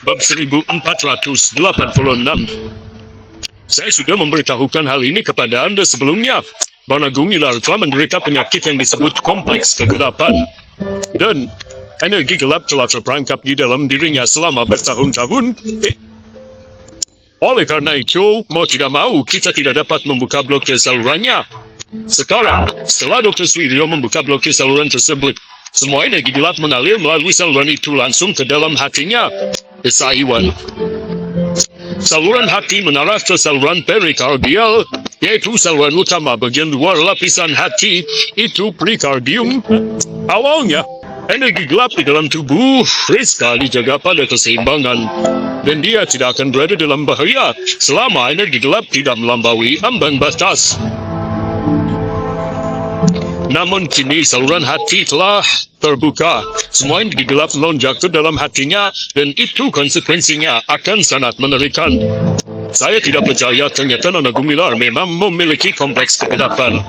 bab 1486. Saya sudah memberitahukan hal ini kepada anda sebelumnya. Bana Gumilar telah menderita penyakit yang disebut kompleks kegelapan. Dan energi gelap telah terperangkap di dalam dirinya selama bertahun-tahun. Oleh karena itu, mau tidak mau, kita tidak dapat membuka blokir salurannya. Sekarang, setelah Dr. Suiryo membuka blokir saluran tersebut, semua energi gelap mengalir melalui saluran itu langsung ke dalam hatinya. Desa Iwan. Saluran hati menarah ke saluran perikardial, yaitu saluran utama bagian luar lapisan hati, itu perikardium. Awalnya, energi gelap di dalam tubuh Rizka dijaga pada keseimbangan, dan dia tidak akan berada dalam bahaya selama energi gelap tidak melampaui ambang batas. Namun kini saluran hati telah terbuka. Semua energi gelap melonjak ke dalam hatinya, dan itu konsekuensinya akan sangat mengerikan. Saya tidak percaya ternyata Nona Gumilar memang memiliki kompleks kegelapan.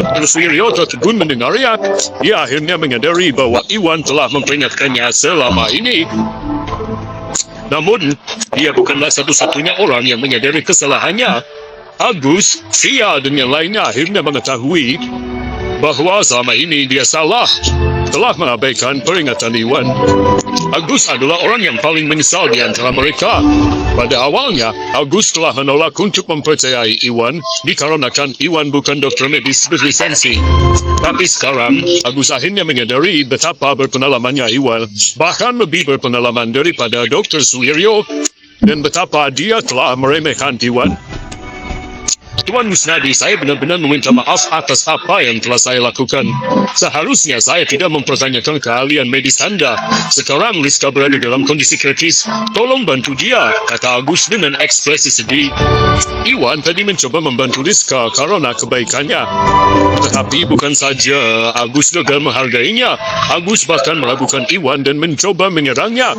Dr. Suiryo tertegun mendengarnya. Dia akhirnya menyadari bahwa Iwan telah memperingatkannya selama ini. Namun, dia bukanlah satu-satunya orang yang menyadari kesalahannya. Agus, Sia dan yang lainnya akhirnya mengetahui bahwa selama ini dia salah, telah mengabaikan peringatan Iwan. Agus adalah orang yang paling menyesal di antara mereka. Pada awalnya, Agus telah menolak untuk mempercayai Iwan dikarenakan Iwan bukan dokter medis berlisensi. Tapi sekarang, Agus akhirnya menyadari betapa berpengalamannya Iwan, bahkan lebih berpengalaman daripada Dr. Suiryo, dan betapa dia telah meremehkan Iwan. Tuan Musnadi, saya benar-benar meminta maaf atas apa yang telah saya lakukan. Seharusnya saya tidak mempertanyakan keahlian medis anda. Sekarang Rizka berada dalam kondisi kritis. Tolong bantu dia, kata Agus dengan ekspresi sedih. Iwan tadi mencoba membantu Rizka karena kebaikannya. Tetapi bukan saja Agus gagal menghargainya, Agus bahkan melakukan Iwan dan mencoba menyerangnya.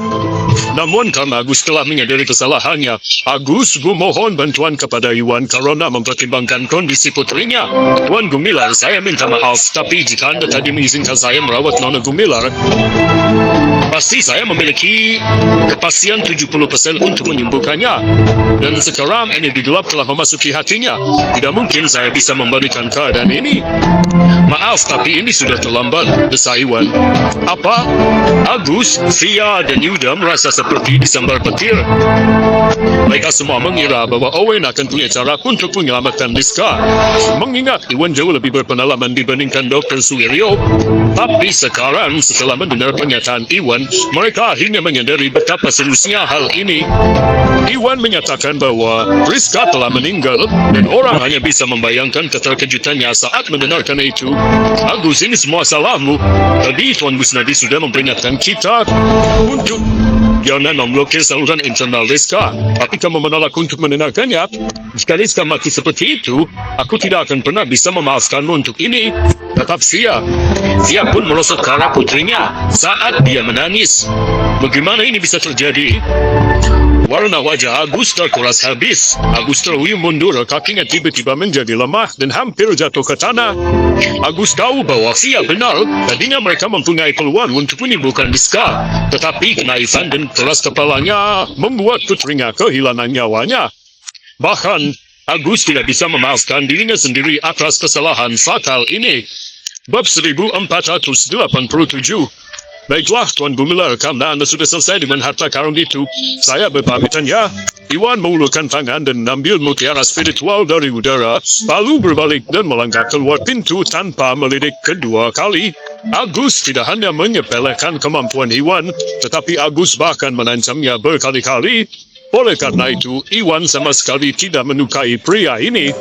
Namun karena Agus telah menyadari kesalahannya, Agus memohon bantuan kepada Iwan karena mempertimbangkan kondisi putrinya. Tuan Gumilar, saya minta maaf, tapi jika anda tadi mengizinkan saya merawat Nona Gumilar, pasti saya memiliki kepastian 70% untuk menyembuhkannya. Dan sekarang energi gelap telah memasuki hatinya. Tidak mungkin saya bisa memberikan keadaan ini. Maaf, tapi ini sudah terlambat, desa Iwan. Apa? Agus, Sia dan Yuda merasa seperti disambar petir. Mereka semua mengira bahwa Owen akan punya cara untuk menyelamatkan Rizka. Mengingat Iwan jauh lebih berpengalaman dibandingkan Dr. Suiryo. Tapi sekarang, setelah mendengar pernyataan Iwan, mereka akhirnya menyadari betapa seriusnya hal ini. Iwan menyatakan bahwa Rizka telah meninggal, dan orang hanya bisa membayangkan keterkejutannya saat mendengarkan itu. Agus, ini semua salahmu. Tadi Tuan Busnadi sudah memperingatkan kita untuk jangan memblokir saluran internal Rizka. Tapi kamu menolak untuk mendengarkannya. Jika Rizka mati seperti itu, aku tidak akan pernah bisa memaafkanmu untuk ini. Tetap Sia pun merosot ke arah putrinya saat dia menangis. Bagaimana ini bisa terjadi? Warna wajah Agus terkuras habis. Agus terhuyung mundur, kakinya tiba-tiba menjadi lemah dan hampir jatuh ke tanah. Agus tahu bahwa Sia benar. Tadinya mereka mempunyai peluang untuk menyembuhkan Rizka. Tetapi kenaifan dan keras kepalanya membuat putrinya kehilangan nyawanya. Bahkan, Agus tidak bisa memaafkan dirinya sendiri atas kesalahan fatal ini. Bab 1487. Baiklah, Tuan Gumilar, karena anda sudah selesai dengan harta karun itu, saya berpamitan ya. Iwan mengulurkan tangan dan mengambil mutiara spiritual dari udara, lalu berbalik dan melangkah keluar pintu tanpa melirik kedua kali. Agus tidak hanya menyepelekan kemampuan Iwan, tetapi Agus bahkan mengancamnya berkali-kali. Oleh karena itu, Iwan sama sekali tidak menyukai pria ini.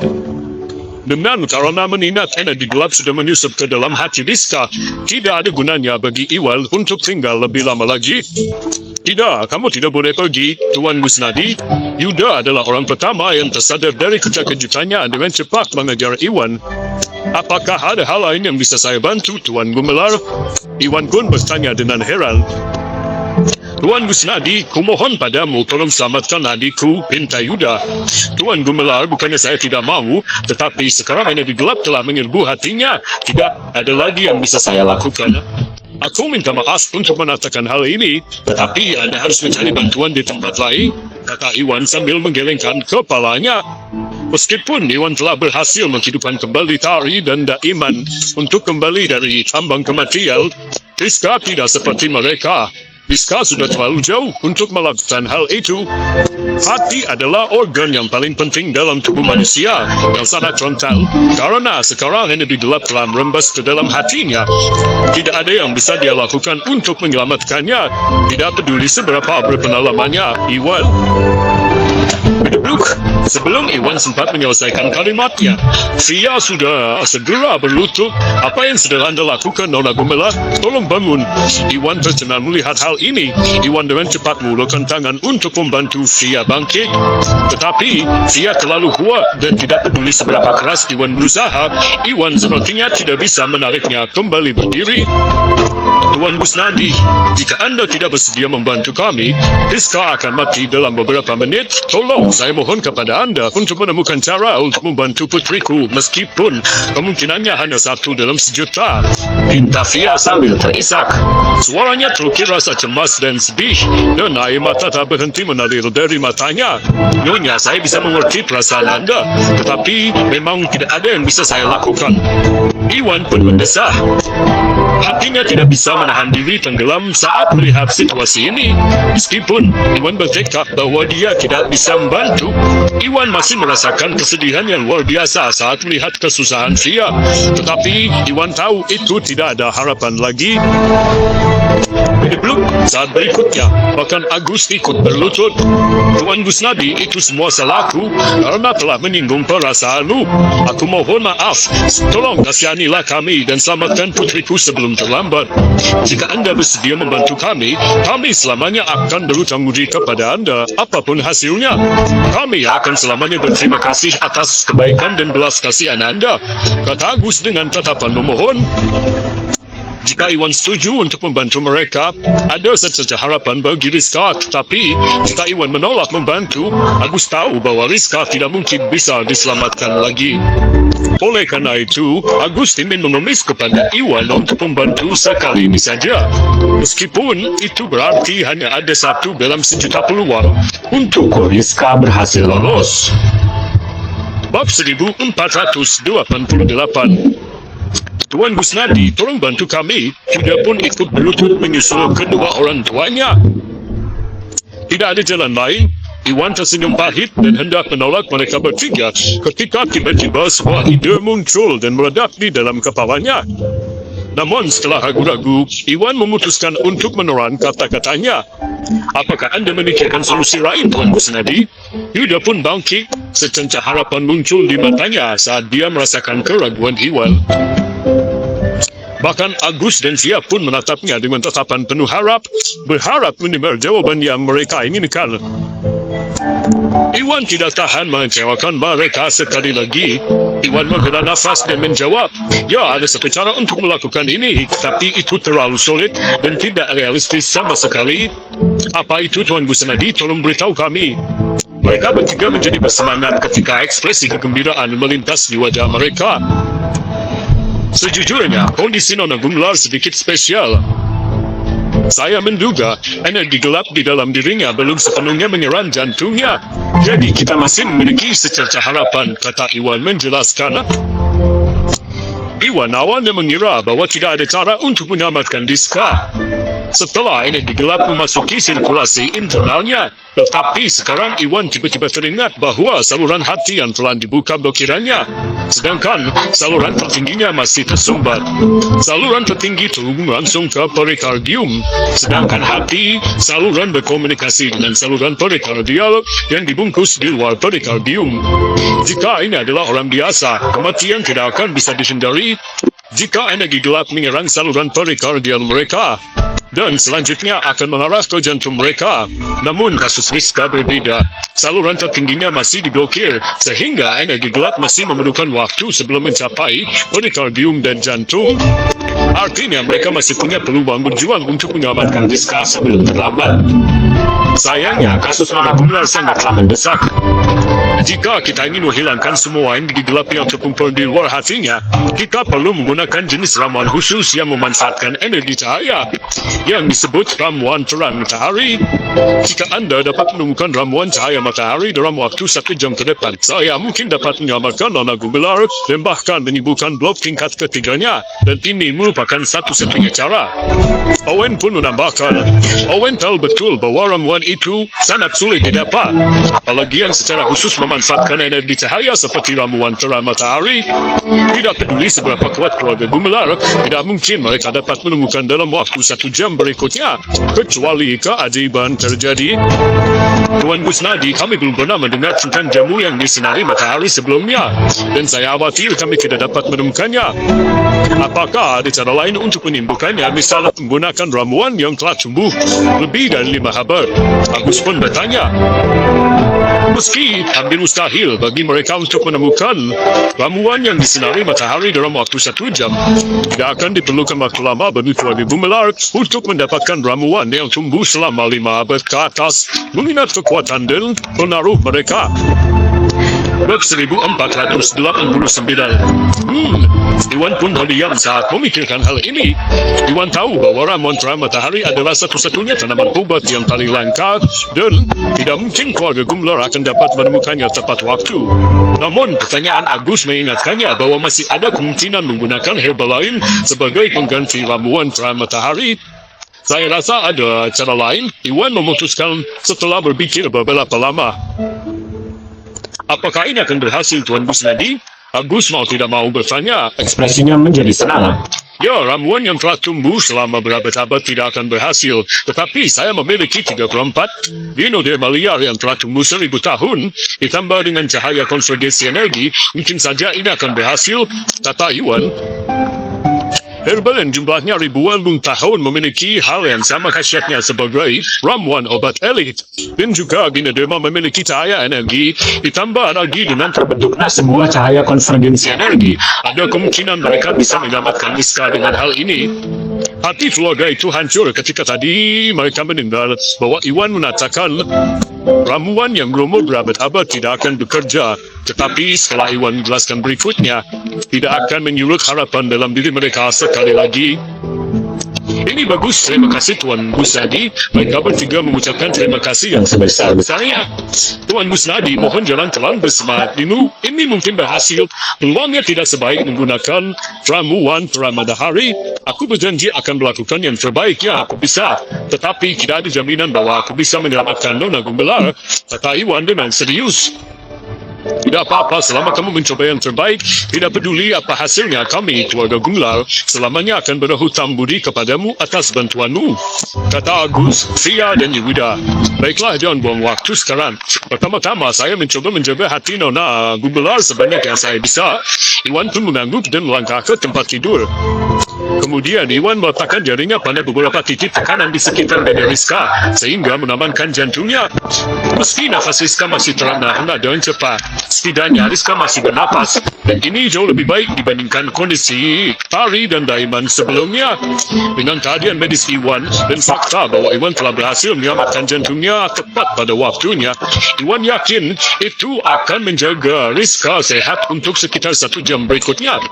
Dengan karena mengingat energi gelap sudah menyusup ke dalam hati Rizka, tidak ada gunanya bagi Iwan untuk tinggal lebih lama lagi. Tidak, kamu tidak boleh pergi, Tuan Musnadi. Yuda adalah orang pertama yang tersadar dari kejutannya dengan cepat mengejar Iwan. Apakah ada hal lain yang bisa saya bantu, Tuan Gumilar? Iwan pun bertanya dengan heran. Tuan Musnadi, kumohon padamu tolong selamatkan adikku, Pinta Yuda. Tuan Gumilar, bukannya saya tidak mau, tetapi sekarang energi gelap telah menyerbu hatinya. Tidak ada lagi yang bisa saya lakukan. Aku minta maaf untuk mengatakan hal ini, tetapi Anda harus mencari bantuan di tempat lain, kata Iwan sambil menggelengkan kepalanya. Meskipun Iwan telah berhasil menghidupkan kembali Tari dan Daiman untuk kembali dari tambang kematian, Rizka tidak seperti mereka. Rizka sudah terlalu jauh untuk melakukan hal itu. Hati adalah organ yang paling penting dalam tubuh manusia yang sangat frontal, karena sekarang energi gelap telah merembes ke dalam hatinya. Tidak ada yang bisa dia lakukan untuk menyelamatkannya. Tidak peduli seberapa berpengalamannya, Iwan. Sebelum Iwan sempat menyelesaikan kalimatnya, Sia sudah segera berlutut. Apa yang sedang Anda lakukan, Nona Gumela? Tolong bangun. Iwan tercengang melihat hal ini. Iwan dengan cepat mengulurkan tangan untuk membantu Sia bangkit. Tetapi Sia terlalu kuat dan tidak peduli seberapa keras Iwan berusaha, Iwan sepertinya tidak bisa menariknya kembali berdiri. Tuan Busnadi, jika Anda tidak bersedia membantu kami, Rizka akan mati dalam beberapa menit. Tolong, saya mohon kepada Anda untuk menemukan cara untuk membantu putriku, meskipun kemungkinannya hanya 1 dalam 1.000.000. Pinta Sia sambil terisak. Suaranya terukir rasa cemas dan sedih, dan air mata tak berhenti mengalir dari matanya. Nyonya, saya bisa mengerti perasaan Anda, tetapi memang tidak ada yang bisa saya lakukan. Iwan pun mendesah. Hatinya tidak bisa menahan diri tenggelam saat melihat situasi ini. Meskipun Iwan bertekad bahwa dia tidak bisa membantu, Iwan masih merasakan kesedihan yang luar biasa saat melihat kesusahan Sia. Tetapi Iwan tahu itu tidak ada harapan lagi. Saat berikutnya, bahkan Agus ikut berlutut. Tuan Busnadi, itu semua salahku karena telah menyinggung perasaanmu. Aku mohon maaf. Tolong kasihanilah kami dan selamatkan putriku sebelum terlambat. Jika Anda bersedia membantu kami selamanya akan berhutang budi kepada Anda, apapun hasilnya. Kami akan selamanya berterima kasih atas kebaikan dan belas kasihan Anda, kata Agus dengan tatapan memohon. Jika Iwan setuju untuk membantu mereka, ada saja harapan bagi Rizka. Tetapi jika Iwan menolak membantu, Agus tahu bahwa Rizka tidak mungkin bisa diselamatkan lagi. Oleh karena itu, Agus ingin mengemis kepada Iwan untuk membantu sekali ini saja. Meskipun itu berarti hanya ada 1 dalam 1.000.000 peluang untuk Rizka berhasil lolos. Bab 1488. Tuan Busnadi, tolong bantu kami. Yuda pun ikut berlutut menyusul kedua orang tuanya. Tidak ada jalan lain. Iwan tersenyum pahit dan hendak menolak mereka bertiga ketika tiba-tiba sebuah ide muncul dan meledak di dalam kepalanya. Namun setelah ragu-ragu, Iwan memutuskan untuk menerang kata-katanya. Apakah Anda memikirkan solusi lain, Tuan Busnadi? Yuda pun bangkit. Secercah harapan muncul di matanya saat dia merasakan keraguan Iwan. Bahkan Agus dan Sia pun menatapnya dengan tatapan penuh berharap mendengar jawaban yang mereka inginkan. Iwan tidak tahan mengecewakan mereka sekali lagi. Iwan menghela nafas dan menjawab, ya, ada satu cara untuk melakukan ini, tapi itu terlalu sulit dan tidak realistis sama sekali. Apa itu, Tuan Busnadi? Tolong beritahu kami. Mereka bertiga menjadi bersemangat ketika ekspresi kegembiraan melintas di wajah mereka. Sejujurnya, kondisi Nona Gumlar sedikit spesial. Saya menduga energi gelap di dalam dirinya belum sepenuhnya menyerang jantungnya. Jadi kita masih memiliki secercah harapan, kata Iwan menjelaskan. Iwan awalnya mengira bahwa tidak ada cara untuk menyelamatkan Rizka setelah energi gelap memasuki sirkulasi internalnya. Tetapi sekarang Iwan tiba-tiba teringat bahwa saluran hati yang telah dibuka blokirannya, sedangkan saluran tertingginya masih tersumbat. Saluran tertinggi terhubung langsung ke perikardium, sedangkan hati saluran berkomunikasi dengan saluran perikardial yang dibungkus di luar perikardium. Jika ini adalah orang biasa, kematian tidak akan bisa dihindari jika energi gelap menyerang saluran perikardial mereka, dan selanjutnya akan mengarah ke jantung mereka. Namun kasus Rizka berbeda. Saluran tertingginya masih diblokir, sehingga energi gelap masih memerlukan waktu sebelum mencapai perikardium dan jantung. Artinya mereka masih punya peluang berjuang untuk menyelamatkan Rizka sebelum terlambat. Sayangnya, kasus Mama Gumelar sangatlah mendesak. Jika kita ingin menghilangkan semua yang gelap yang terkumpul di luar hatinya, kita perlu menggunakan jenis ramuan khusus yang memanfaatkan energi cahaya yang disebut ramuan terang matahari. Jika Anda dapat menemukan ramuan cahaya matahari dalam waktu 1 jam ke depan, saya mungkin dapat menyelamatkan Nona Gumelar dan bahkan menyembuhkan blok tingkat ketiganya, dan ini merupakan satu-satunya cara. Owen pun menambahkan, Owen tahu betul bahwa ramuan itu sangat sulit didapat, apalagi yang secara khusus memanfaatkan energi cahaya seperti ramuan terang matahari. Tidak peduli seberapa kuat keluarga Gumelar, tidak mungkin mereka dapat menemukan dalam waktu 1 jam berikutnya, kecuali keajaiban terjadi. Tuan Gusnadi, kami belum pernah mendengar tentang jamu yang disinari matahari sebelumnya, dan saya khawatir kami tidak dapat menemukannya. Apakah ada cara lain untuk menyembuhkannya, misalnya menggunakan ramuan yang telah tumbuh lebih dari 5 abad? Agus pun bertanya. Meski hampir mustahil bagi mereka untuk menemukan ramuan yang disinari matahari dalam waktu 1 jam, tidak akan diperlukan waktu lama bagi keluarga Gumelar untuk mendapatkan ramuan yang tumbuh selama 5 abad ke atas, mengingat kekuatan dan pengaruh mereka. Bab 1489. Iwan pun terdiam saat memikirkan hal ini. Iwan tahu bahwa ramuan terang matahari adalah satu-satunya tanaman obat yang paling langka, dan tidak mungkin keluarga Gumelar akan dapat menemukannya tepat waktu. Namun, pertanyaan Agus mengingatkannya bahwa masih ada kemungkinan menggunakan herba lain sebagai pengganti ramuan terang matahari. Saya rasa ada cara lain. Iwan memutuskan setelah berpikir beberapa lama. Apakah ini akan berhasil, Tuan Gusnadi? Agus mau tidak mau bertanya. Ekspresinya menjadi senang. Ya, ramuan yang telah tumbuh selama berabad-abad tidak akan berhasil. Tetapi saya memiliki 34 Dinoderma liar yang telah tumbuh 1000 tahun. Ditambah dengan cahaya konvergensi energi, mungkin saja ini akan berhasil, kata Iwan. Herbal yang jumlahnya ribuan tahun memiliki hal yang sama khasiatnya sebagai ramuan obat elit. Dan juga Dinoderma memiliki cahaya energi, ditambah lagi dengan terbentuknya sebuah cahaya konvergensi energi. Ada kemungkinan mereka bisa menyelamatkan Niska dengan hal ini. Hati keluarga itu hancur ketika tadi mereka mendengar bahwa Iwan mengatakan ramuan yang berumur berabad-abad tidak akan bekerja. Tetapi setelah Iwan menjelaskan berikutnya, tidak akan menyulut harapan dalam diri mereka sekali lagi. Ini bagus, terima kasih Tuan Gusnadi. Mereka bertiga mengucapkan terima kasih yang sebesar-besarnya. Tuan Gusnadi, mohon jangan terlalu bersemangat dulu. Ini mungkin berhasil. Peluangnya tidak sebaik menggunakan ramuan terang matahari. Aku berjanji akan melakukan yang terbaik yang aku bisa. Tetapi tidak ada jaminan bahwa aku bisa menyelamatkan Nona Gumelar, kata Iwan dengan serius. Tidak apa-apa selama kamu mencoba yang terbaik. Tidak peduli apa hasilnya, kami, keluarga Gumelar, selamanya akan berhutang budi kepadamu atas bantuanmu, kata Agus, Fia dan Yewida. Baiklah, jangan buang waktu sekarang. Pertama-tama saya mencoba menjaga hati Nona Gumelar sebanyak yang saya bisa. Iwan pun mengangguk dan melangkah ke tempat tidur. Kemudian Iwan meletakkan jarinya pada beberapa titik tekanan di sekitar dada Rizka sehingga mengamankan jantungnya. Meski nafas Rizka masih terengah-engah dengan cepat, setidaknya Rizka masih bernapas, dan ini jauh lebih baik dibandingkan kondisi Pari dan Daiman sebelumnya. Dengan kehadiran medis Iwan dan fakta bahwa Iwan telah berhasil menyelamatkan jantungnya tepat pada waktunya, Iwan yakin itu akan menjaga Rizka sehat untuk sekitar 1 jam berikutnya.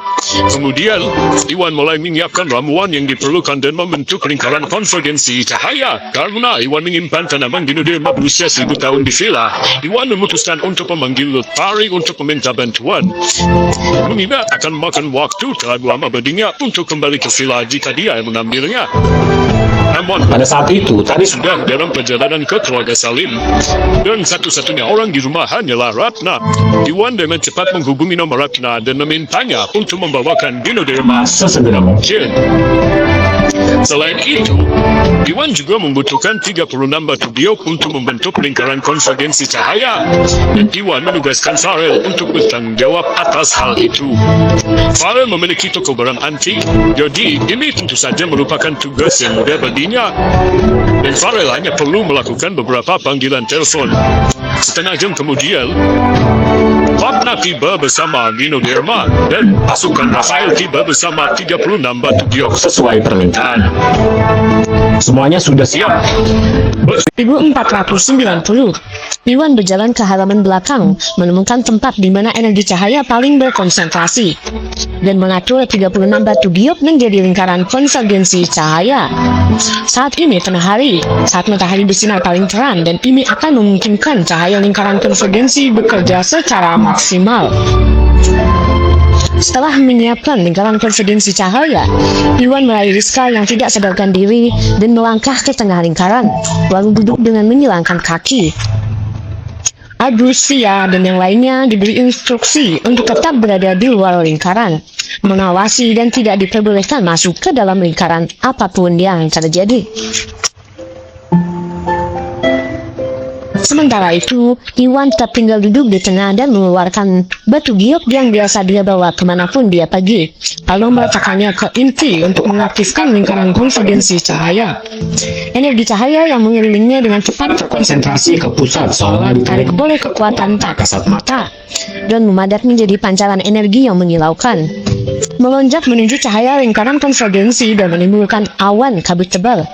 Kemudian Iwan mulai menyiapkan ramuan yang diperlukan dan membentuk lingkaran konvergensi cahaya. Karena Iwan menyimpan tanaman Dinoderma berusia 1000 tahun di villa, Iwan memutuskan untuk memanggil Pari untuk meminta bantuan. Mengingat akan memakan waktu terlalu lama baginya untuk kembali ke villa jika dia yang mengambilnya. Namun Pada saat itu, tadi sudah dalam perjalanan ke keluarga Salim, dan satu-satunya orang di rumah hanyalah Ratna. Iwan dengan cepat menghubungi nomor Ratna dan memintanya untuk membawakan Dinoderma sesegera mungkin. Selain itu, Iwan juga membutuhkan 36 batu biok untuk membentuk lingkaran konvergensi cahaya, dan Iwan menugaskan Farel untuk bertanggung jawab atas hal itu. Farel memiliki toko barang antik, jadi ini tentu saja merupakan tugas yang mudah baginya, dan Farel hanya perlu melakukan beberapa panggilan telepon. Setengah jam kemudian, Ratna tiba bersama Dinoderma, dan pasukan Rafael tiba bersama 36 batu biok Sesuai permintaan. Semuanya sudah siap. 1490. Iwan berjalan ke halaman belakang, menemukan tempat di mana energi cahaya paling berkonsentrasi, dan mengatur 36 batu giok menjadi lingkaran konvergensi cahaya. Saat ini tengah hari, saat matahari bersinar paling terang, dan ini akan memungkinkan cahaya lingkaran konvergensi bekerja secara maksimal. Setelah menyiapkan lingkaran konvergensi cahaya, Iwan meraih Rizka yang tidak sadarkan diri dan melangkah ke tengah lingkaran, lalu duduk dengan menyilangkan kaki. Agus, Via, dan yang lainnya diberi instruksi untuk tetap berada di luar lingkaran, mengawasi dan tidak diperbolehkan masuk ke dalam lingkaran apapun yang terjadi. Sementara itu, Iwan tetap tinggal duduk di tengah dan mengeluarkan batu giok yang biasa dia bawa kemanapun dia pergi, lalu meletakkannya ke inti untuk mengaktifkan lingkaran konvergensi cahaya. Energi cahaya yang mengelilinginya dengan cepat terkonsentrasi ke pusat seolah ditarik oleh kekuatan tak kasat mata, dan memadat menjadi pancaran energi yang menyilaukan, melonjak menuju cahaya lingkaran konvergensi dan menimbulkan awan kabut tebal.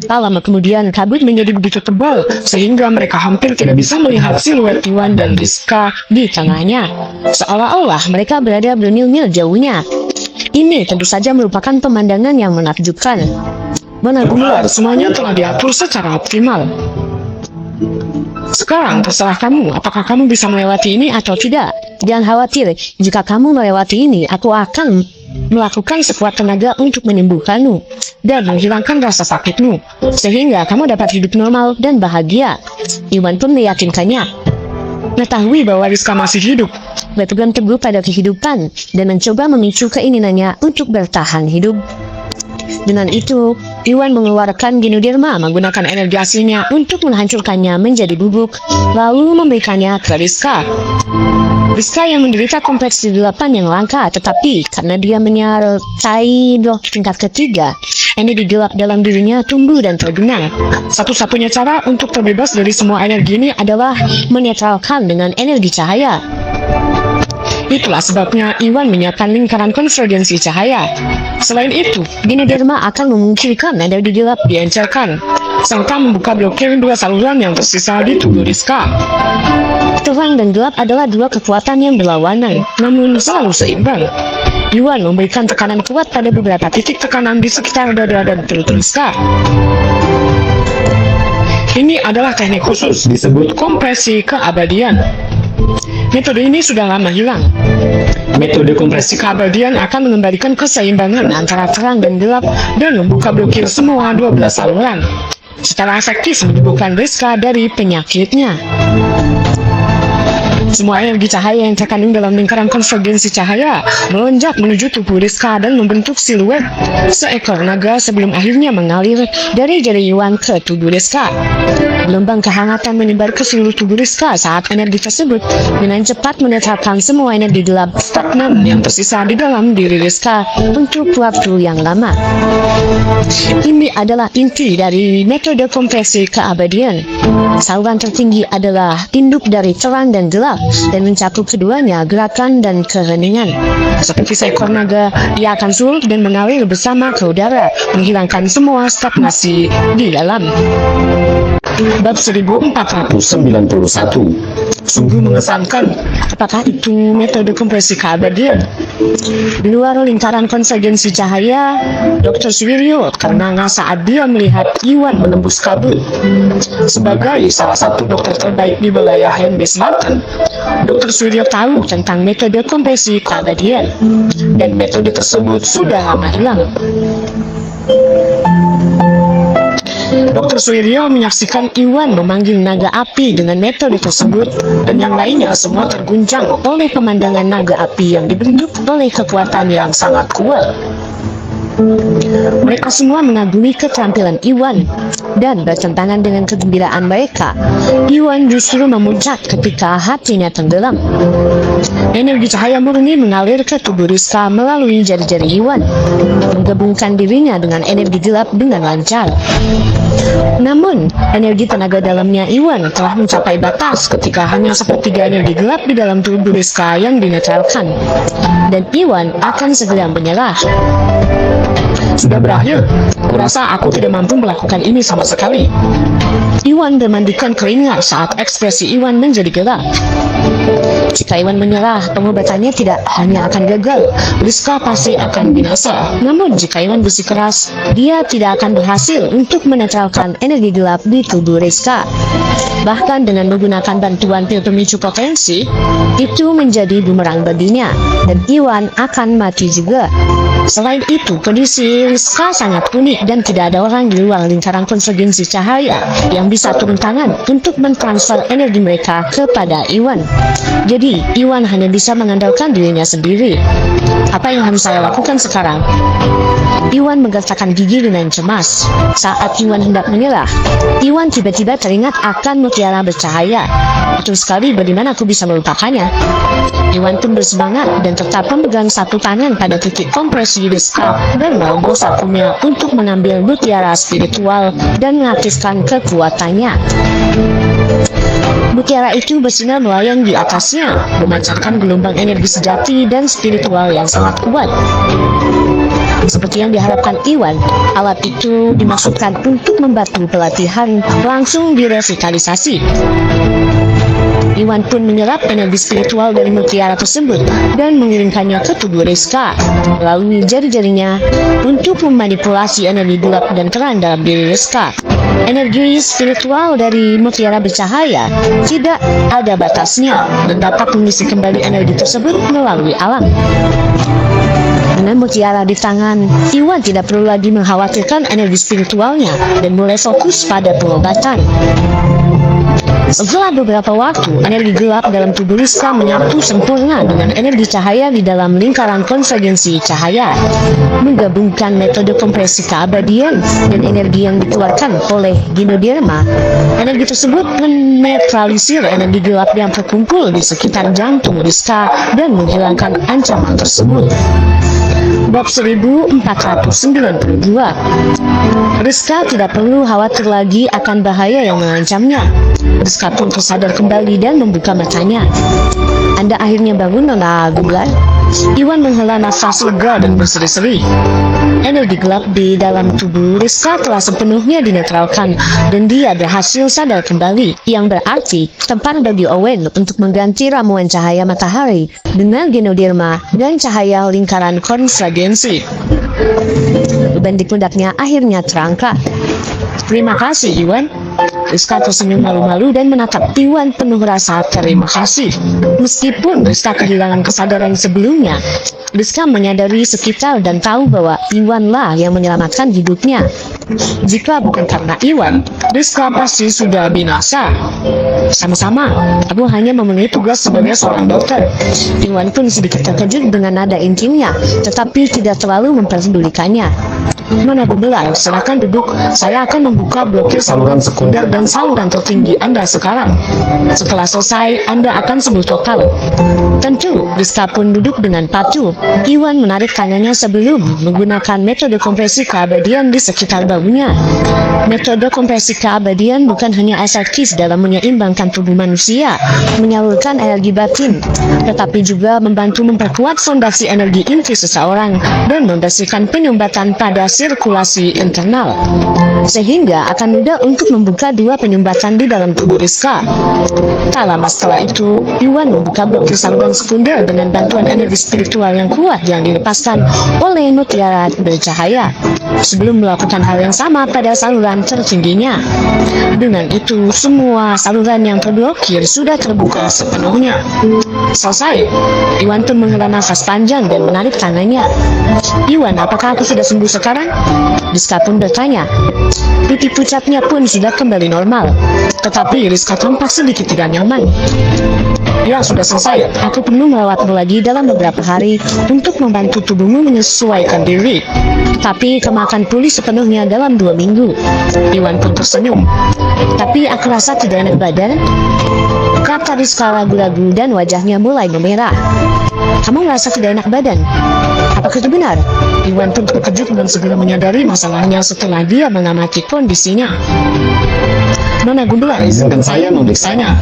Tak lama kemudian, kabut menjadi begitu tebal sehingga mereka hampir tidak bisa melihat siluet Iwan dan Rizka di tengahnya, seolah-olah mereka berada bermil-mil jauhnya. Ini tentu saja merupakan pemandangan yang menakjubkan. Benar-benar semuanya telah diatur secara optimal. Sekarang terserah kamu, apakah kamu bisa melewati ini atau tidak. Jangan khawatir, jika kamu melewati ini, aku akan melakukan sekuat tenaga untuk menyembuhkanmu dan menghilangkan rasa sakitmu, sehingga kamu dapat hidup normal dan bahagia. Iwan pun meyakinkannya. Mengetahui bahwa Rizka masih hidup, berpegang teguh pada kehidupan, dan mencoba memicu keinginannya untuk bertahan hidup. Dengan itu, Iwan mengeluarkan Ginoderma menggunakan energi aslinya untuk menghancurkannya menjadi bubuk, lalu memberikannya ke Rizka. Rizka yang menderita kompleksi 8 yang langka, tetapi karena dia menyertai blok tingkat ketiga, energi gelap dalam dirinya tumbuh dan tergenang. Satu-satunya cara untuk terbebas dari semua energi ini adalah menetralkan dengan energi cahaya. Itulah sebabnya Iwan menyiapkan lingkaran konvergensi cahaya. Selain itu, Ginoderma akan memungkinkan energi gelap diencerkan, serta membuka blokir 2 saluran yang tersisa di tubuh Rizka. Terang dan gelap adalah 2 kekuatan yang berlawanan, namun selalu seimbang. Iwan memberikan tekanan kuat pada beberapa titik tekanan di sekitar dada dan perut Rizka. Ini adalah teknik khusus disebut kompresi keabadian. Metode ini sudah lama hilang. Metode kompresi keabadian akan mengembalikan keseimbangan antara terang dan gelap dan membuka blokir semua 12 saluran, secara efektif menyembuhkan Rizka dari penyakitnya. Semua energi cahaya yang terkandung dalam lingkaran konvergensi cahaya melonjak menuju tubuh Rizka dan membentuk siluet seekor naga sebelum akhirnya mengalir dari jari Iwan ke tubuh Rizka. Gelombang kehangatan menyebar ke seluruh tubuh Rizka saat energi tersebut dengan cepat menetralkan semua energi gelap stagnan yang tersisa di dalam diri Rizka untuk waktu yang lama. Ini adalah inti dari metode kompresi keabadian. Saluran tertinggi adalah induk dari terang dan gelap, dan mencakup keduanya gerakan dan keheningan. Seperti seekor naga, ia akan surut dan mengalir bersama ke udara, menghilangkan semua stagnasi di dalam. Bab 1491. Sungguh mengesankan. Apakah itu metode kompresi keabadian? Di luar lingkaran konvergensi cahaya, Dr. Suwiryo ternganga saat dia melihat Iwan menembus kabut. Sebagai salah satu dokter terbaik di wilayah Henbis Mountain, Dr. Suwiryo tahu tentang metode kompresi keabadian, dan metode tersebut sudah lama hilang. Dr. Suwiryo menyaksikan Iwan memanggil naga api dengan metode tersebut, dan yang lainnya semua terguncang oleh pemandangan naga api yang dibentuk oleh kekuatan yang sangat kuat. Mereka semua mengagumi keterampilan Iwan, dan bertentangan dengan kegembiraan mereka, Iwan justru memuncak ketika hatinya tenggelam. Energi cahaya murni mengalir ke tubuh Rizka melalui jari-jari Iwan, menggabungkan dirinya dengan energi gelap dengan lancar. Namun, energi tenaga dalamnya Iwan telah mencapai batas ketika hanya sepertiga energi gelap di dalam tubuh Rizka yang dinetralkan, dan Iwan akan segera menyerah. sudah berakhir. Kurasa aku tidak mampu melakukan ini sama sekali. Iwan bermandikan keringat saat ekspresi Iwan menjadi gelap. Jika Iwan menyerah, pengobatannya tidak hanya akan gagal, Rizka pasti akan binasa. Namun jika Iwan bersikeras, dia tidak akan berhasil untuk menetralkan energi gelap di tubuh Rizka. Bahkan dengan menggunakan bantuan pil pemicu potensi, itu menjadi bumerang baginya, dan Iwan akan mati juga. Selain itu, kondisi Rizka sangat unik dan tidak ada orang di luar lingkaran konvergensi cahaya yang bisa turun tangan untuk mentransfer energi mereka kepada Iwan. Jadi, Iwan hanya bisa mengandalkan dirinya sendiri. Apa yang harus saya lakukan sekarang? Iwan menggertakkan gigi dengan cemas. Saat Iwan hendak menyerah, Iwan tiba-tiba teringat akan mutiara bercahaya. Betul sekali, bagaimana aku bisa melupakannya? Iwan pun bersemangat dan tetap memegang satu tangan pada titik kompresi Rizka dan merogoh sakunya untuk mengambil mutiara spiritual dan mengaktifkan kekuatannya. Mutiara itu bersinar melayang di atasnya, memancarkan gelombang energi sejati dan spiritual yang sangat kuat. Seperti yang diharapkan Iwan, alat itu dimaksudkan untuk membantu pelatihan langsung direvitalisasi. Iwan pun menyerap energi spiritual dari mutiara tersebut dan mengirimkannya ke tubuh Rizka melalui jari-jarinya untuk memanipulasi energi gelap dan terang dalam diri Rizka. Energi spiritual dari mutiara bercahaya tidak ada batasnya dan dapat mengisi kembali energi tersebut melalui alam. Dengan mutiara di tangan, Iwan tidak perlu lagi mengkhawatirkan energi spiritualnya dan mulai fokus pada pengobatan. Setelah beberapa waktu, energi gelap dalam tubuh Rizka menyatu sempurna dengan energi cahaya di dalam lingkaran konvergensi cahaya, menggabungkan metode kompresi keabadian dan energi yang dikeluarkan oleh Ginoderma. Energi tersebut menetralisir energi gelap yang terkumpul di sekitar jantung Rizka dan menghilangkan ancaman tersebut. Bab 1492. Rizka tidak perlu khawatir lagi akan bahaya yang mengancamnya. Rizka pun tersadar kembali dan membuka matanya. Anda akhirnya bangun, Nona Gumblar. Iwan menghela nafas lega dan berseri-seri. Energi gelap di dalam tubuh Rizka telah sepenuhnya dinetralkan dan dia berhasil sadar kembali, yang berarti tempat bagi Owen untuk mengganti ramuan cahaya matahari dengan Ginoderma dan cahaya lingkaran konvergensi. Beban di pundaknya akhirnya terangkat. Terima kasih, Iwan. Rizka tersenyum malu-malu dan menatap Iwan penuh rasa terima kasih. Meskipun Rizka kehilangan kesadaran sebelumnya, Rizka menyadari sekitar dan tahu bahwa Iwanlah yang menyelamatkan hidupnya. Jika bukan karena Iwan, Rizka pasti sudah binasa. Sama-sama, aku hanya memenuhi tugas sebagai seorang dokter. Iwan pun sedikit terkejut dengan nada intimnya, tetapi tidak terlalu memperdulikannya. Nona Gumblar, silakan duduk. Saya akan membuka blokir saluran sekunder dan saluran tertinggi Anda sekarang. Setelah selesai, Anda akan sembuh total. Tentu, Rizka pun duduk dengan patuh. Iwan menarik tangannya sebelum menggunakan metode kompresi keabadian di sekitar bahunya. Metode kompresi keabadian bukan hanya efektif dalam menyeimbangkan tubuh manusia, menyalurkan energi batin, tetapi juga membantu memperkuat fondasi energi inti seseorang dan membersihkan penyumbatan pada sirkulasi internal, sehingga akan mudah untuk membuka dua penyumbatan di dalam tubuh Rizka. Tak lama setelah itu, Iwan membuka blokir saluran sekunder dengan bantuan energi spiritual yang kuat yang dilepaskan oleh mutiara bercahaya, sebelum melakukan hal yang sama pada saluran tertingginya. Dengan itu, semua saluran yang terblokir sudah terbuka sepenuhnya. Selesai. Iwan pun menghela nafas panjang dan menarik tangannya. Iwan, apakah aku sudah sembuh sekarang? Rizka pun bertanya. Pipi pucatnya pun sudah kembali normal, tetapi Rizka tampak sedikit tidak nyaman. Ya, sudah selesai. Aku perlu merawatmu lagi dalam beberapa hari untuk membantu tubuhmu menyesuaikan diri. Tapi kamu akan pulih sepenuhnya dalam 2 minggu. Iwan pun tersenyum. Tapi aku rasa tidak enak badan, kata Rizka ragu-ragu dan wajahnya mulai memerah. Kamu merasa tidak enak badan? Apakah itu benar? Iwan pun terkejut dan segera menyadari masalahnya setelah dia mengamati kondisinya. Nona Gumblar, izinkan saya memeriksanya.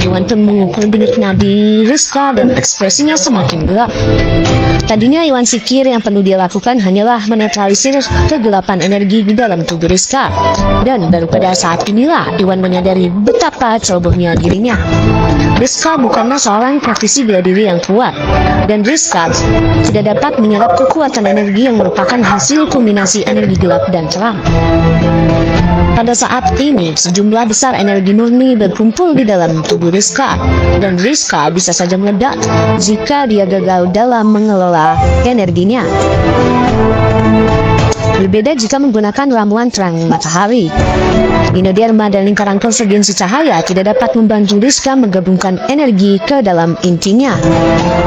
Iwan pun mengukur denyutnya di Rizka dan ekspresinya semakin gelap. Tadinya Iwan pikir yang perlu dia lakukan hanyalah menetralisir kegelapan energi di dalam tubuh Rizka. Dan baru pada saat inilah Iwan menyadari betapa cerobohnya dirinya. Rizka bukanlah seorang praktisi bela diri yang kuat, dan Rizka tidak dapat menyerap kekuatan energi yang merupakan hasil kombinasi energi gelap dan terang. Pada saat ini, sejumlah besar energi murni berkumpul di dalam tubuh Rizka, dan Rizka bisa saja meledak jika dia gagal dalam mengelola energinya. Berbeda jika menggunakan ramuan terang matahari. Inoderma dan lingkaran konvergensi cahaya tidak dapat membantu Rizka menggabungkan energi ke dalam intinya.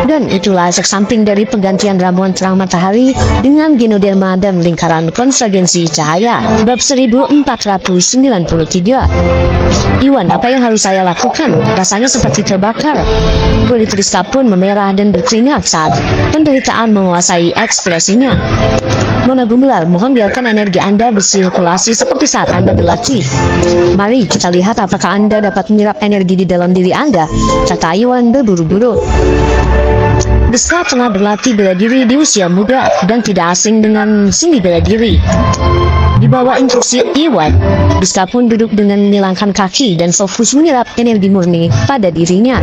Dan itulah efek samping dari penggantian ramuan terang matahari dengan genoderma dan lingkaran konvergensi cahaya. Bab 1493. Iwan, apa yang harus saya lakukan? Rasanya seperti terbakar. Kulit Rizka pun memerah dan berkeringat saat penderitaan menguasai ekspresinya. Nona Gumelar, mohon biarkan energi Anda bersirkulasi seperti saat Anda berlatih. Mari kita lihat apakah Anda dapat menyerap energi di dalam diri Anda, kata Iwan berburu-buru. Rizka tengah berlatih bela diri di usia muda dan tidak asing dengan seni bela diri. Di bawah instruksi Iwan, Rizka pun duduk dengan menilangkan kaki dan fokus menyerap energi murni pada dirinya.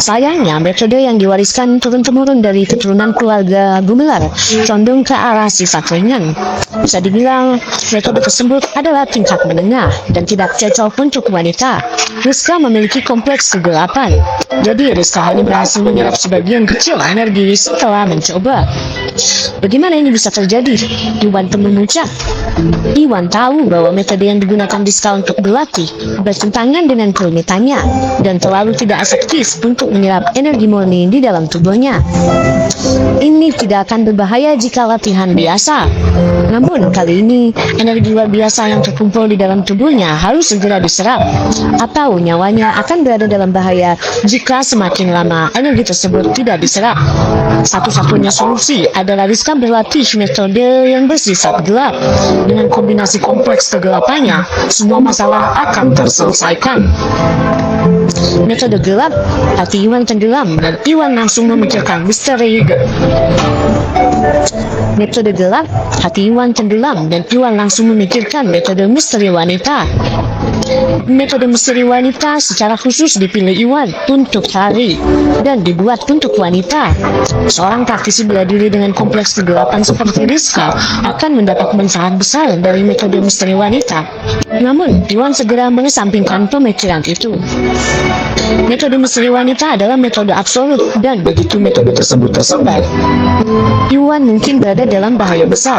Sayangnya, metode yang diwariskan turun-temurun dari keturunan keluarga Gumelar condong ke arah sifat ringan. Bisa dibilang, metode tersebut adalah tingkat menengah dan tidak cocok untuk wanita. Rizka memiliki kompleks kegelapan, jadi Rizka hanya berhasil menyerap sebagian kecil energi setelah mencoba. Bagaimana ini bisa terjadi? Iwan pun memuncak. Iwan tahu bahwa metode yang digunakan Rizka untuk berlatih bertentangan dengan kerumitannya dan terlalu tidak efektif untuk menyerap energi murni di dalam tubuhnya. Ini tidak akan berbahaya jika latihan biasa. Namun kali ini, energi luar biasa yang terkumpul di dalam tubuhnya harus segera diserap, atau nyawanya akan berada dalam bahaya jika semakin lama energi tersebut tidak diserap. Satu-satunya solusi adalah Rizka berlatih metode yang bersifat gelap. Dengan kombinasi kompleks kegelapannya, semua masalah akan terselesaikan. Metode gelap, hati Iwan tenggelam dan Iwan langsung memikirkan misteri. Metode gelap, hati Iwan tenggelam dan Iwan langsung memikirkan metode misteri wanita. Metode misteri wanita secara khusus dipilih Iwan untuk hari dan dibuat untuk wanita. Seorang praktisi bela diri dengan kompleks kegelapan seperti Rizka akan mendapat manfaat besar dari metode misteri wanita. Namun, Iwan segera mengesampingkan pemikiran itu. Metode misteri wanita adalah metode absolut, dan begitu metode tersebut tersebar, Iwan mungkin berada dalam bahaya besar.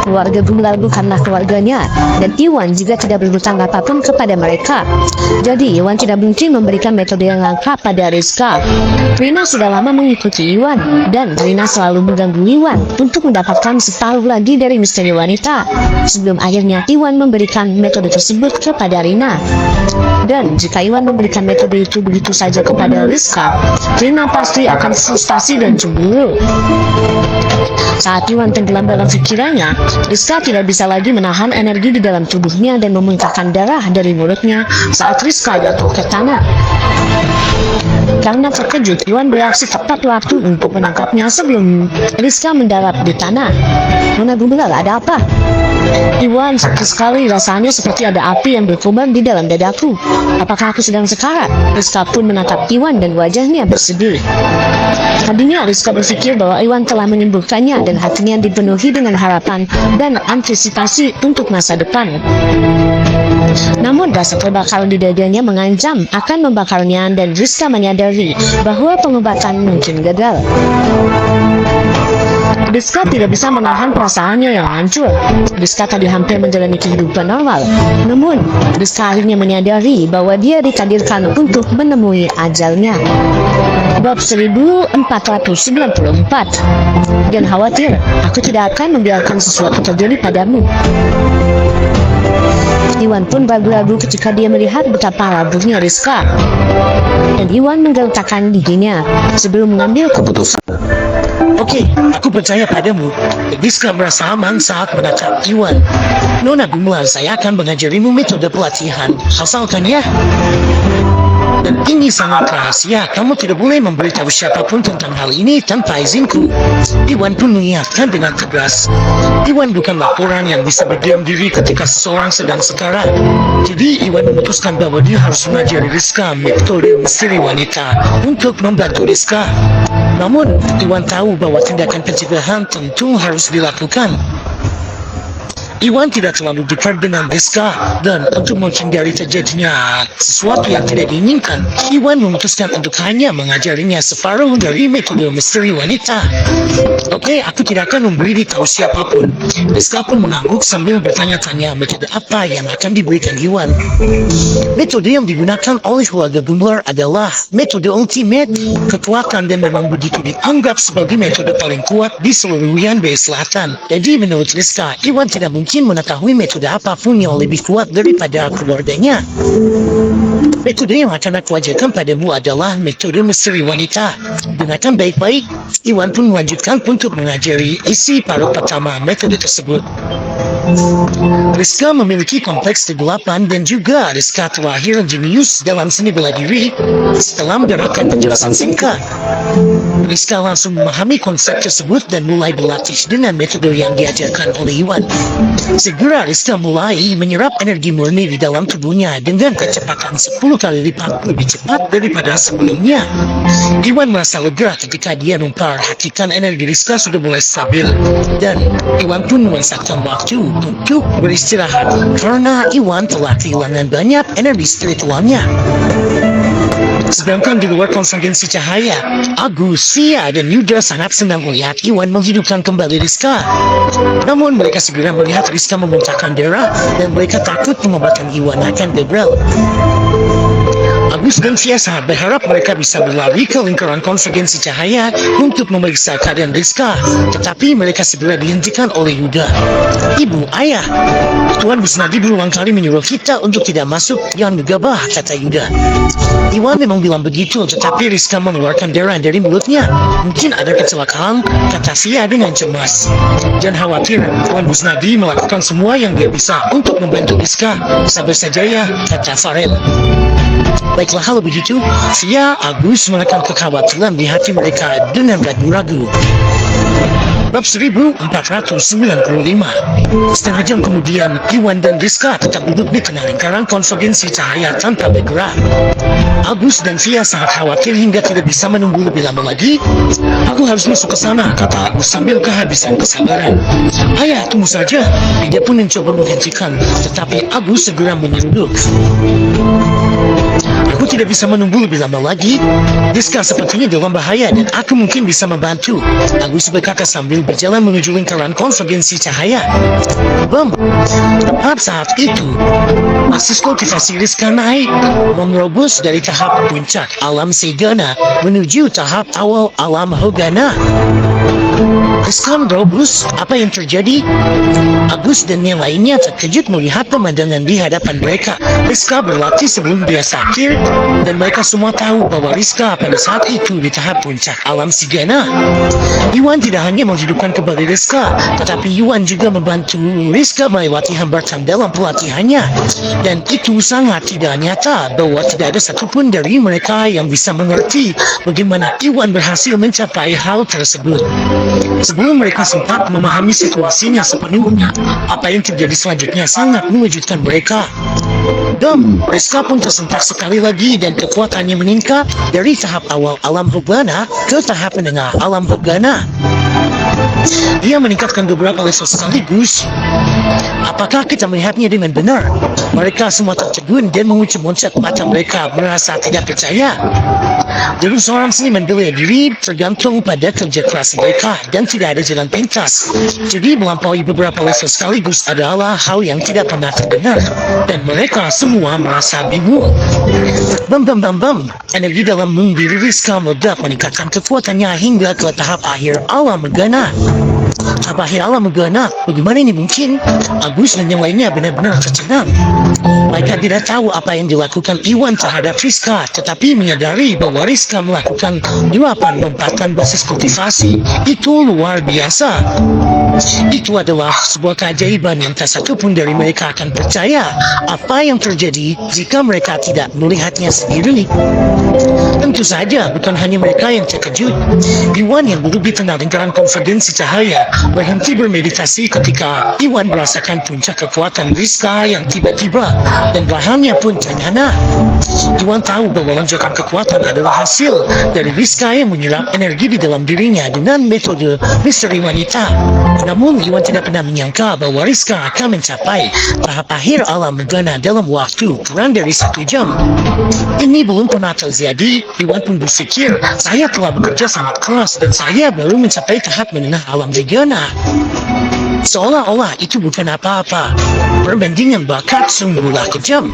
Keluarga Gumelar bukanlah keluarganya, dan Iwan juga tidak berhutang apapun kepada mereka. Jadi Iwan tidak mungkin memberikan metode yang lengkap pada Rizka. Rina sudah lama mengikuti Iwan, dan Rina selalu mengganggu Iwan untuk mendapatkan separuh lagi dari misteri wanita. Sebelum akhirnya Iwan memberikan metode tersebut kepada Rina. Dan jika Iwan memberikan metode itu begitu saja kepada Rizka, Rina pasti akan frustasi dan cemburu. Saat Iwan tenggelam dalam pikirannya, Rizka tidak bisa lagi menahan energi di dalam tubuhnya dan memuntahkan darah dari mulutnya saat Rizka jatuh ke tanah. Karena terkejut, Iwan bereaksi tepat waktu untuk menangkapnya sebelum Rizka mendarat di tanah. Nona Gumelar, ada apa? Iwan, sakit sekali, rasanya seperti ada api yang berkobar di dalam dadaku. Apakah aku sedang sekarat? Rizka pun menatap Iwan dan wajahnya bersedih. Tadinya Rizka berpikir bahwa Iwan telah menyembuhkannya dan hatinya dipenuhi dengan harapan dan antisipasi untuk masa depan. Namun rasa terbakar di dadanya mengancam akan membakarnya dan Rizka menyadari bahwa pengobatan mungkin gagal. Rizka tidak bisa menahan perasaannya yang hancur. Rizka tadi hampir menjalani kehidupan normal. Namun, Rizka akhirnya menyadari bahwa dia ditakdirkan untuk menemui ajalnya. Bab 1494. Dan khawatir, aku tidak akan membiarkan sesuatu terjadi padamu. Iwan pun ragu-ragu ketika dia melihat betapa rapuhnya Rizka. Dan Iwan menggerakkan giginya sebelum mengambil keputusan. Oke, aku percaya padamu. Rizka merasa aman saat menatap Iwan. Nona Gumlar, saya akan mengajarimu metode pelatihan. Asalkan ya. Dan ini sangat rahasia. Kamu tidak boleh memberitahu siapapun tentang hal ini tanpa izinku. Iwan pun mengingatkan dengan tegas. Iwan bukanlah orang yang bisa berdiam diri ketika seseorang sedang setara. Jadi Iwan memutuskan bahwa dia harus mengajari Rizka metode misteri wanita untuk membantu Rizka. Namun Iwan tahu bahwa tindakan pencegahan tentu harus dilakukan. Iwan tidak terlalu dekat dengan Rizka, dan untuk menghindari terjadinya sesuatu yang tidak diinginkan, Iwan memutuskan untuk hanya mengajarinya separuh dari metode misteri wanita. Oke, aku tidak akan memberitahu siapapun. Rizka pun mengangguk sambil bertanya-tanya metode apa yang akan diberikan Iwan. Metode yang digunakan oleh keluarga Gumlar adalah metode ultimate kekuatan dan memang begitu dianggap sebagai metode paling kuat di seluruh Yanbei Selatan. Jadi menurut Rizka, Iwan tidak mungkin mengetahui metode apapun yang lebih kuat daripada keluarganya. Metode yang akan aku ajarkan padamu adalah metode misteri wanita. Dengarkan baik-baik. Iwan pun melanjutkan untuk mengajari isi paruh pertama metode tersebut. Rizka memiliki kompleks kegelapan dan juga Rizka terlahir jenius dalam seni bela diri. Setelah mendapatkan penjelasan singkat, Rizka langsung memahami konsep tersebut dan mulai berlatih dengan metode yang diajarkan oleh Iwan. Segera Rizka mulai menyerap energi murni di dalam tubuhnya dengan kecepatan 10 kali lipat lebih cepat daripada sebelumnya. Iwan merasa lega ketika dia memperhatikan energi Rizka sudah mulai stabil, dan Iwan pun memanfaatkan waktu untuk beristirahat karena Iwan telah kehilangan banyak energi spiritualnya. Sedangkan di luar konvergensi cahaya, Agus, Sia, dan Yuda sangat senang melihat Iwan menghidupkan kembali Rizka. Namun mereka segera melihat Rizka memuntahkan darah dan mereka takut pengobatan Iwan akan gagal. Agus dan Sia sangat berharap mereka bisa berlari ke lingkaran konvergensi cahaya untuk memeriksa keadaan Rizka, tetapi mereka segera dihentikan oleh Yuda. Ibu, ayah, Tuan Busnadi berulang kali menyuruh kita untuk tidak masuk yang gegabah, kata Yuda. Iwan memang bilang begitu, tetapi Rizka mengeluarkan darah dari mulutnya. Mungkin ada kecelakaan, kata Sia dengan cemas. Jangan khawatir, Tuan Busnadi melakukan semua yang dia bisa untuk membantu Rizka. Sabar saja ya, kata Farel. Baiklah, kalau begitu, Sia, Agus menekan kekhawatiran di hati mereka dengan ragu-ragu. Bab 1495. Setengah jam kemudian, Iwan dan Rizka tetap duduk di tengah lingkaran konvergensi cahaya tanpa bergerak. Agus dan Sia sangat khawatir hingga tidak bisa menunggu lebih lama lagi. Aku harus masuk ke sana, kata Agus sambil kehabisan kesabaran. Ayah, tunggu saja. Dia pun mencoba menghentikan, tetapi Agus segera menyeruduk. Aku tidak bisa menunggu lebih lama lagi. Rizka sepertinya dalam bahaya dan aku mungkin bisa membantu, Agus berkata sambil berjalan menuju lingkaran konvergensi cahaya. Bam! Tepat saat itu, asiskultivasi Rizka naik, menerobos dari tahap puncak alam Segana menuju tahap awal alam Hogana. Rizka menerobos, apa yang terjadi? Agus dan yang lainnya terkejut melihat pemandangan di hadapan mereka. Rizka berlatih sebelum dia sakit, dan mereka semua tahu bahwa Rizka pada saat itu di tahap puncak alam Sigana. Iwan tidak hanya menghidupkan kembali Rizka, tetapi Iwan juga membantu Rizka melewati hambatan dalam pelatihannya. Dan itu sangat tidak nyata bahwa tidak ada satupun dari mereka yang bisa mengerti bagaimana Iwan berhasil mencapai hal tersebut. Sebelum mereka sempat memahami situasinya sepenuhnya, apa yang terjadi selanjutnya sangat mengejutkan mereka. Dan Rizka pun tersentak sekali lagi dan kekuatannya meningkat dari tahap awal alam Hogana ke tahap menengah alam Hogana. Dia meningkatkan beberapa level sekaligus. Apakah kita melihatnya dengan benar? Mereka semua tertegun dan mengucap-ucap mata mereka merasa tidak percaya. Jadi seorang seniman bela diri tergantung pada kerja keras mereka dan tidak ada jalan pintas. Jadi melampaui beberapa level sekaligus adalah hal yang tidak pernah terdengar. Dan mereka semua merasa bingung. Bam. Energi dalam diri Rizka meledak meningkatkan kekuatannya hingga ke tahap akhir alam Hogana. Betapa alam Megana, bagaimana ini mungkin? Agus dan yang lainnya benar-benar tercengang. Mereka tidak tahu apa yang dilakukan Iwan terhadap Rizka, tetapi menyadari bahwa Rizka melakukan 8 lompatan basis kultivasi. Itu luar biasa. Itu adalah sebuah keajaiban yang tak satu pun dari mereka akan percaya apa yang terjadi jika mereka tidak melihatnya sendiri. Tentu saja bukan hanya mereka yang terkejut. Iwan yang lebih tenang dengan konfidensi cahaya berhenti bermeditasi ketika Iwan merasakan puncak kekuatan Rizka yang tiba-tiba dan bahannya pun ternyata. Iwan tahu bahwa lonjakan kekuatan adalah hasil dari Rizka yang menyerap energi di dalam dirinya dengan metode misteri wanita. Namun Iwan tidak pernah menyangka bahwa Rizka akan mencapai tahap akhir alam Megana dalam waktu kurang dari 1 jam. Ini belum pernah terjadi. Iwan pun berpikir, saya telah bekerja sangat keras dan saya baru mencapai tahap menengah alam Megana. Seolah-olah itu bukan apa-apa. Perbandingan bakat sungguhlah kejam.